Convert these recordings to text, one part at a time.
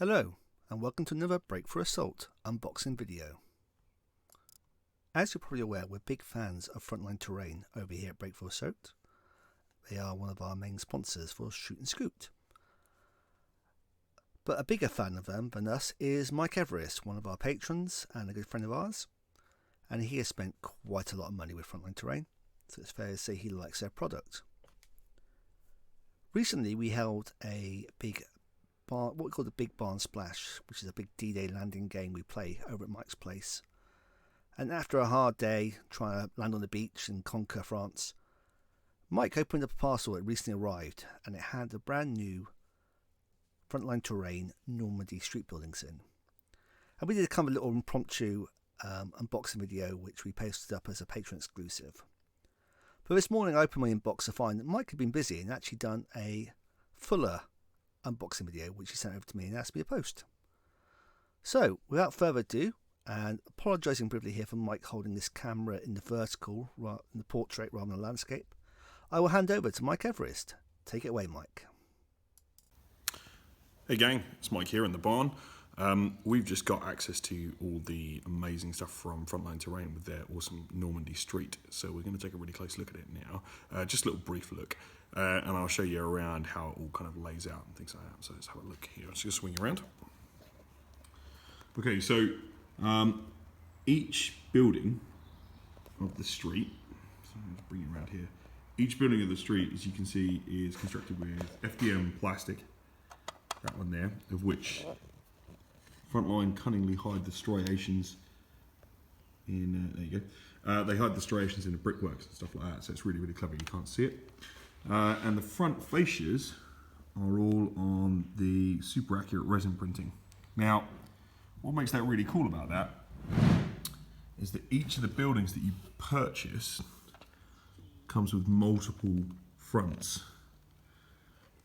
Hello, and welcome to another Break for Assault unboxing video. As you're probably aware, we're big fans of Frontline Terrain over here at Break for Assault. They are one of our main sponsors for Shoot and Scoot. But a bigger fan of them than us is Mike Everest, one of our patrons and a good friend of ours. And he has spent quite a lot of money with Frontline Terrain, so it's fair to say he likes their product. Recently we held a big what we call the Big Barn Splash, which is a big D-Day landing game we play over at Mike's place. And after a hard day trying to land on the beach and conquer France, Mike opened up a parcel that recently arrived, and it had the brand new Frontline Terrain Normandy Street buildings in. And we did a kind of little impromptu unboxing video which we posted up as a patron exclusive. But this morning I opened my inbox to find that Mike had been busy and actually done a fuller unboxing video which he sent over to me and asked me to post. So without further ado, and apologising briefly here for Mike holding this camera in the vertical, in the portrait rather than the landscape, I will hand over to Mike Everest. Take it away, Mike. Hey gang, it's Mike here in the barn. We've just got access to all the amazing stuff from Frontline Terrain with their awesome Normandy Street. So we're going to take a really close look at it now. Just a little brief look. And I'll show you around how it all kind of lays out and things like that. So let's have a look here. Let's just swing around. Okay, so each building of the street, so let's bring it around here. Each building of the street, as you can see, is constructed with FDM plastic. That one there, of which Frontline cunningly hide the striations in, there you go. They hide the striations in the brickworks and stuff like that, so it's really, really clever, you can't see it. And the front fascias are all on the super accurate resin printing. Now, what makes that really cool about that is that each of the buildings that you purchase comes with multiple fronts.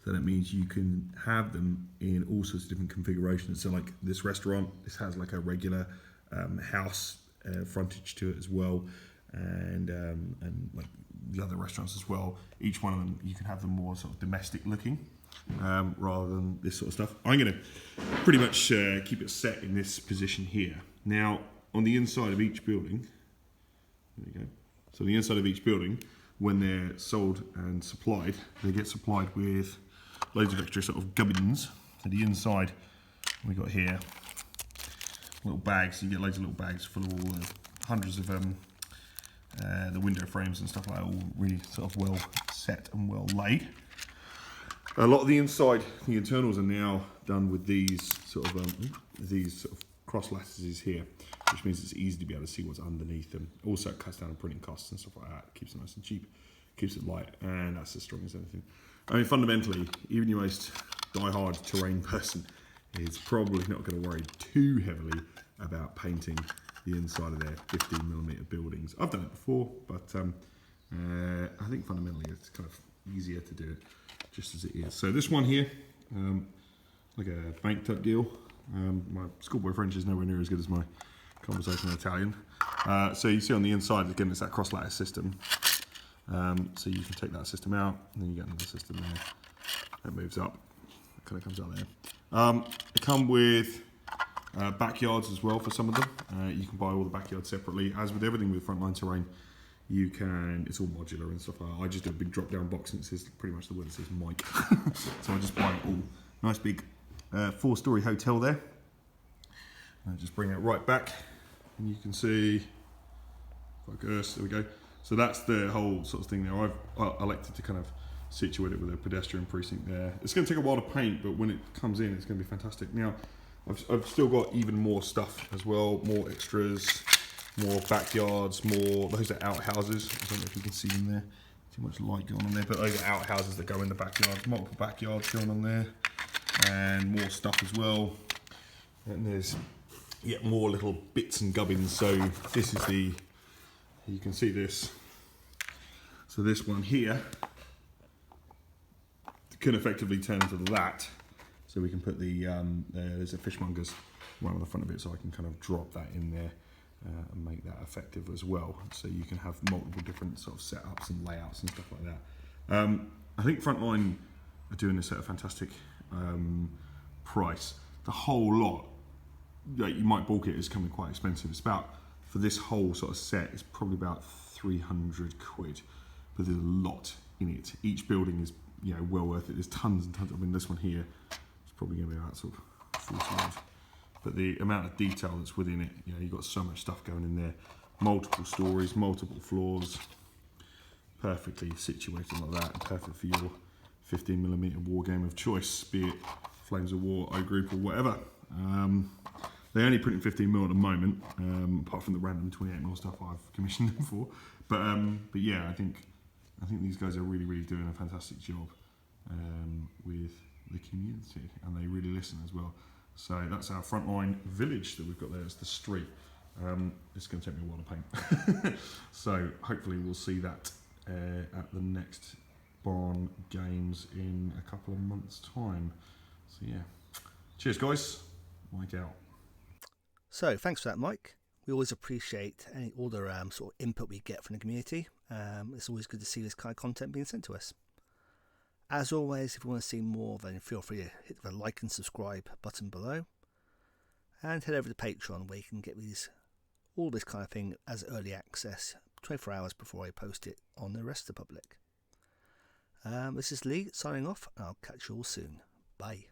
So that means you can have them in all sorts of different configurations. So like this restaurant, this has like a regular house frontage to it as well. And like the other restaurants as well. Each one of them, you can have them more sort of domestic looking rather than this sort of stuff. I'm gonna pretty much keep it set in this position here. Now, on the inside of each building, there you go. So the inside of each building, when they're sold and supplied, they get supplied with loads of extra sort of gubbins. So the inside, we got here, little bags. You get loads of little bags full of all the hundreds of the window frames and stuff like that, all really sort of well set and well laid. A lot of the inside, the internals are now done with these sort of cross lattices here, which means it's easy to be able to see what's underneath them. Also, it cuts down on printing costs and stuff like that. Keeps it nice and cheap, keeps it light, and that's as strong as anything. I mean, fundamentally, even your most die-hard terrain person is probably not going to worry too heavily about painting the inside of their 15mm buildings. I've done it before, but I think fundamentally it's kind of easier to do it just as it is. So this one here, like a bank type deal. My schoolboy French is nowhere near as good as my conversational Italian. So you see on the inside, again, it's that cross lattice system. So you can take that system out, and then you get another system there. That moves up, it kind of comes out there. They come with backyards as well for some of them. You can buy all the backyards separately. As with everything with Frontline Terrain, you can, it's all modular and stuff like that. I just do a big drop down box and it says pretty much the word that says Mike. So I just buy it all. Nice big 4-story hotel there. And just bring it right back, and you can see, focus, there we go. So that's the whole sort of thing there. I've elected to kind of situate it with a pedestrian precinct there. It's going to take a while to paint, but when it comes in, it's going to be fantastic. Now, I've still got even more stuff as well, more extras, more backyards, more, those are outhouses. I don't know if you can see them there. Too much light going on there, but those are outhouses that go in the backyard. Multiple backyards going on there, and more stuff as well. And there's yet more little bits and gubbins. So this is the, you can see this. So this one here can effectively turn into that. So we can put the, there's a fishmonger's right on the front of it, so I can kind of drop that in there and make that effective as well. So you can have multiple different sort of setups and layouts and stuff like that. I think Frontline are doing this at a fantastic price. the whole lot, like, you might balk it as coming quite expensive. It's about, for this whole sort of set, it's probably about 300 quid, but there's a lot in it. Each building is, you know, well worth it. There's tons and tons. I mean, this one here is probably going to be about sort of 40 odd. But the amount of detail that's within it, you know, you've got so much stuff going in there. Multiple stories, multiple floors, perfectly situated like that, and perfect for your 15mm war game of choice, be it Flames of War, O Group, or whatever. They only print in 15mm at the moment, apart from the random 28mm stuff I've commissioned them for. But yeah, I think these guys are really doing a fantastic job with the community, and they really listen as well. So that's our Frontline village that we've got there. It's the street. It's going to take me a while to paint. So hopefully we'll see that at the next Barn Games in a couple of months' time. So yeah, cheers guys. Mike out. So thanks for that, Mike. We always appreciate all the sort of input we get from the community. It's always good to see this kind of content being sent to us. As always, if you want to see more, then feel free to hit the like and subscribe button below, and head over to Patreon, where you can get all this kind of thing as early access 24 hours before I post it on the rest of the public. This is Lee signing off, and I'll catch you all soon. Bye.